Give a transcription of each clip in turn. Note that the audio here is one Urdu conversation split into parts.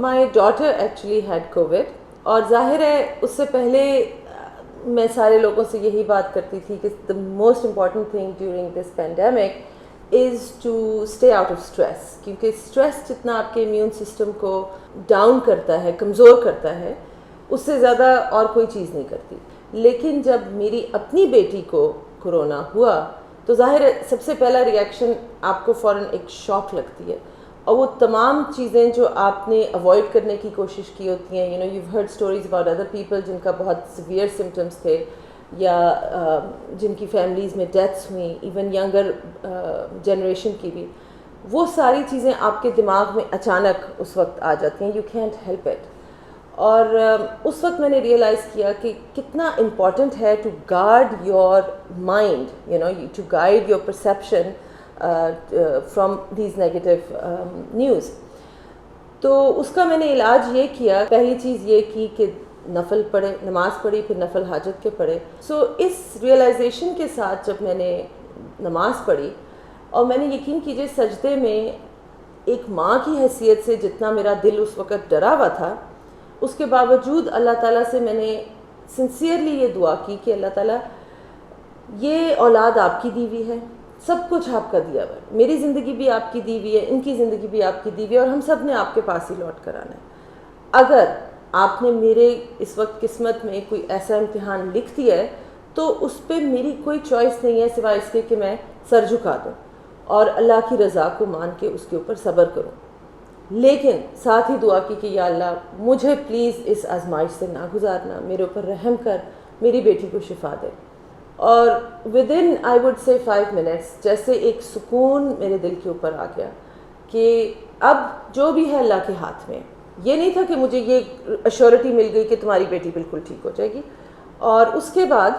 My daughter actually head Covid, اور ظاہر ہے اس سے پہلے میں سارے لوگوں سے یہی بات کرتی تھی کہ the most important thing during this pandemic is to stay out of stress, کیونکہ اسٹریس جتنا آپ کے امیون سسٹم کو ڈاؤن کرتا ہے، کمزور کرتا ہے، اس سے زیادہ اور کوئی چیز نہیں کرتی. لیکن جب میری اپنی بیٹی کو کرونا ہوا تو ظاہر ہے سب سے پہلا ریئیکشن آپ کو فوراً ایک شاک لگتی ہے، اور وہ تمام چیزیں جو آپ نے اوائڈ کرنے کی کوشش کی ہوتی ہیں، you heard stories about other people جن کا بہت سیویئر سمٹمس تھے، یا جن کی فیملیز میں ڈیتھس ہوئیں، ایون ینگر جنریشن کی بھی، وہ ساری چیزیں آپ کے دماغ میں اچانک اس وقت آ جاتی ہیں. You can't help it. اور اس وقت میں نے ریئلائز کیا کہ کتنا امپورٹنٹ ہے to guard your mind, to guide your perception from these negative news. تو اس کا میں نے علاج یہ کیا، پہلی چیز یہ کی کہ نفل پڑھے، نماز پڑھی، پھر نفل حاجت کے پڑھے. سو اس ریئلائزیشن کے ساتھ جب میں نے نماز پڑھی، اور میں نے یقین کیجیے سجدے میں ایک ماں کی حیثیت سے جتنا میرا دل اس وقت ڈرا ہوا تھا، اس کے باوجود اللہ تعالیٰ سے میں نے سنسیئرلی یہ دعا کی کہ اللہ تعالیٰ یہ اولاد آپ کی دی ہوئی ہے، سب کچھ آپ کا دیا ہوا ہے، میری زندگی بھی آپ کی دی ہوئی ہے، ان کی زندگی بھی آپ کی دی ہوئی ہے، اور ہم سب نے آپ کے پاس ہی لوٹ کر آنا ہے. اگر آپ نے میرے اس وقت قسمت میں کوئی ایسا امتحان لکھ دیا ہے تو اس پہ میری کوئی چوائس نہیں ہے سوائے اس کے کہ میں سر جھکا دوں اور اللہ کی رضا کو مان کے اس کے اوپر صبر کروں. لیکن ساتھ ہی دعا کی کہ یا اللہ مجھے پلیز اس آزمائش سے نہ گزارنا، میرے اوپر رحم کر، میری بیٹی کو شفا دے. اور ودن آئی وڈ سے 5 منٹس جیسے ایک سکون میرے دل کے اوپر آ گیا کہ اب جو بھی ہے اللہ کے ہاتھ میں. یہ نہیں تھا کہ مجھے یہ ایشورٹی مل گئی کہ تمہاری بیٹی بالکل ٹھیک ہو جائے گی. اور اس کے بعد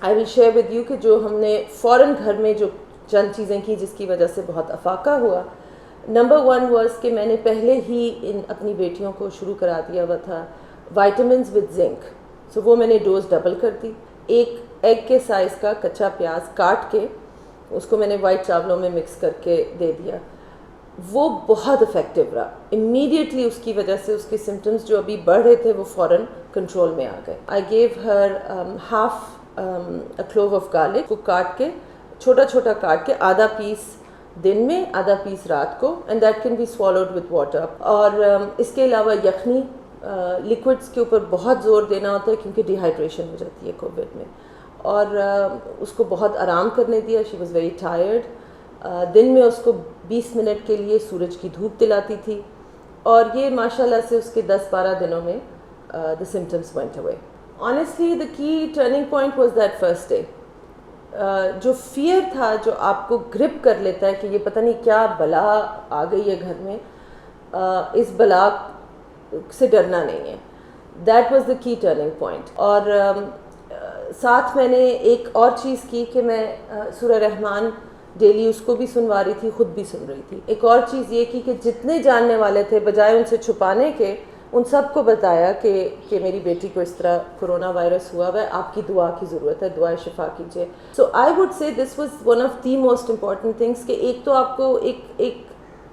آئی ول شیئر ود یو کہ جو ہم نے فوراً گھر میں جو چند چیزیں کی جس کی وجہ سے بہت افاقہ ہوا. نمبر 1 واز کہ میں نے پہلے ہی اپنی بیٹیوں کو شروع کرا دیا ہوا تھا وائٹامنز ود زنک. سو وہ میں نے ڈوز ڈبل کر دی. ایک ایگ کے سائز کا کچا پیاز کاٹ کے اس کو میں نے وائٹ چاولوں میں مکس کر کے دے دیا. وہ بہت افیکٹو رہا. امیڈیٹلی اس کی وجہ سے اس کے سمٹمز جو ابھی بڑھ رہے تھے وہ فوراً کنٹرول میں آ گئے. I give her half clove of garlic کو کاٹ کے چھوٹا چھوٹا کاٹ کے، آدھا پیس دن میں آدھا پیس رات کو، and that can be swallowed with water. اور اس کے علاوہ یخنی لیکوڈس کے اوپر بہت زور دینا ہوتا ہے کیونکہ ڈی ہائیڈریشن ہو جاتی ہے کووڈ میں، اور اس کو بہت آرام کرنے دیا. She was very tired. دن میں اس کو 20 منٹ کے لیے سورج کی دھوپ دلاتی تھی، اور یہ ماشاء اللہ سے اس کے 10-12 دنوں میں the symptoms went away. Honestly, the key turning point was that first day. جو فیئر تھا جو آپ کو گرپ کر لیتا ہے کہ یہ پتہ نہیں کیا بلا آ گئی ہے گھر میں، اس بلا سے ڈرنا نہیں ہے. دیٹ واز دا کی ٹرننگ پوائنٹ. اور ساتھ میں نے ایک اور چیز کی کہ میں سورہ رحمان ڈیلی اس کو بھی سنوا رہی تھی، خود بھی سن رہی تھی. ایک اور چیز یہ کی کہ جتنے جاننے والے تھے بجائے ان سے چھپانے کے، ان سب کو بتایا کہ میری بیٹی کو اس طرح کرونا وائرس ہوا ہوا ہے، آپ کی دعا کی ضرورت ہے، دعائے شفا کیجیے. سو I would say this was one of the most important things کہ ایک تو آپ کو ایک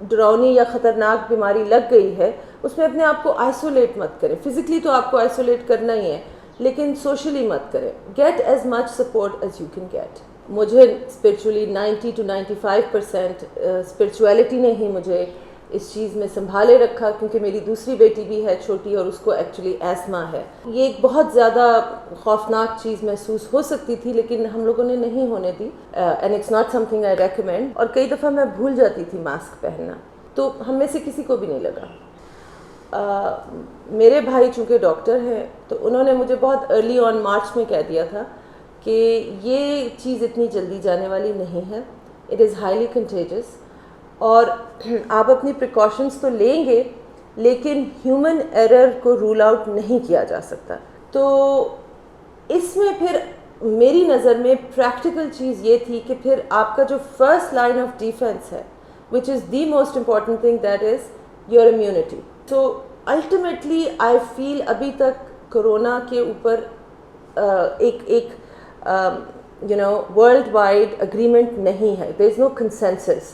ڈراؤنی یا خطرناک بیماری لگ گئی ہے، اس میں اپنے آپ کو آئسولیٹ مت کریں. فزیکلی تو آپ کو آئسولیٹ کرنا ہی ہے، لیکن سوشلی مت کریں. Get as much support as you can get. مجھے اسپرچولی 90 to 95% اسپرچویلٹی نے ہی مجھے اس چیز میں سنبھالے رکھا، کیونکہ میری دوسری بیٹی بھی ہے چھوٹی اور اس کو ایکچولی ایسما ہے. یہ ایک بہت زیادہ خوفناک چیز محسوس ہو سکتی تھی لیکن ہم لوگوں نے نہیں ہونے دی، and it's not something I recommend. اور کئی دفعہ میں بھول جاتی تھی ماسک پہننا، تو ہم میں سے کسی کو بھی نہیں لگا. میرے بھائی چونکہ ڈاکٹر ہیں تو انہوں نے مجھے بہت ارلی آن مارچ میں کہہ دیا تھا کہ یہ چیز اتنی جلدی جانے والی نہیں ہے، اٹ از ہائیلی کنٹیجس، اور آپ اپنی پریکاشنز تو لیں گے لیکن ہیومن ایرر کو رول آؤٹ نہیں کیا جا سکتا. تو اس میں پھر میری نظر میں پریکٹیکل چیز یہ تھی کہ پھر آپ کا جو فرسٹ لائن آف ڈیفینس ہے which is the most important thing, that is your immunity. تو الٹیمیٹلی آئی فیل ابھی تک کرونا کے اوپر ایک ورلڈ وائڈ اگریمنٹ نہیں ہے، دیر از نو کنسنسس.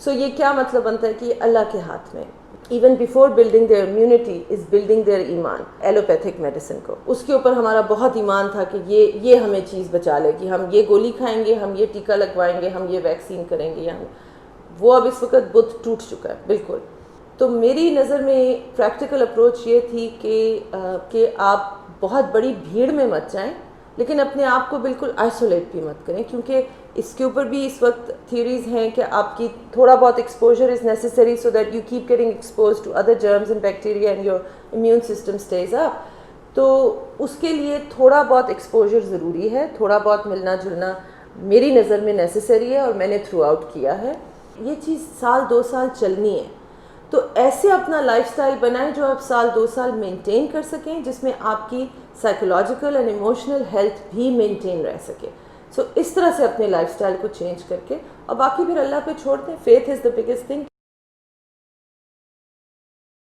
سو یہ کیا مطلب بنتا ہے کہ اللہ کے ہاتھ میں. Even before building their immunity is building their ایمان. ایلوپیتھک میڈیسن کو اس کے اوپر ہمارا بہت ایمان تھا کہ یہ ہمیں چیز بچا لے گی, ہم یہ گولی کھائیں گے, ہم یہ ٹیکہ لگوائیں گے, ہم یہ ویکسین کریں گے, وہ اب اس وقت بت ٹوٹ چکا ہے بالکل. تو میری نظر میں پریکٹیکل اپروچ یہ تھی کہ آپ بہت بڑی بھیڑ میں مت جائیں, لیکن اپنے آپ کو بالکل آئسولیٹ بھی مت کریں, کیونکہ اس کے اوپر بھی اس وقت تھیوریز ہیں کہ آپ کی تھوڑا بہت exposure is necessary so that you keep getting expose to other germs and bacteria and your immune system stays up. تو اس کے لیے تھوڑا بہت ایکسپوجر ضروری ہے, تھوڑا بہت ملنا جلنا میری نظر میں نیسیسری ہے, اور میں نے تھرو آؤٹ کیا ہے. یہ چیز 1-2 سال چلنی ہے, تو ایسے اپنا لائف سٹائل بنائیں جو آپ 1-2 سال مینٹین کر سکیں, جس میں آپ کی سائیکولوجیکل اینڈ ایموشنل ہیلتھ بھی مینٹین رہ سکے. سو اس طرح سے اپنے لائف سٹائل کو چینج کر کے, اور باقی پھر اللہ پہ چھوڑ دیں. Faith is the biggest thing.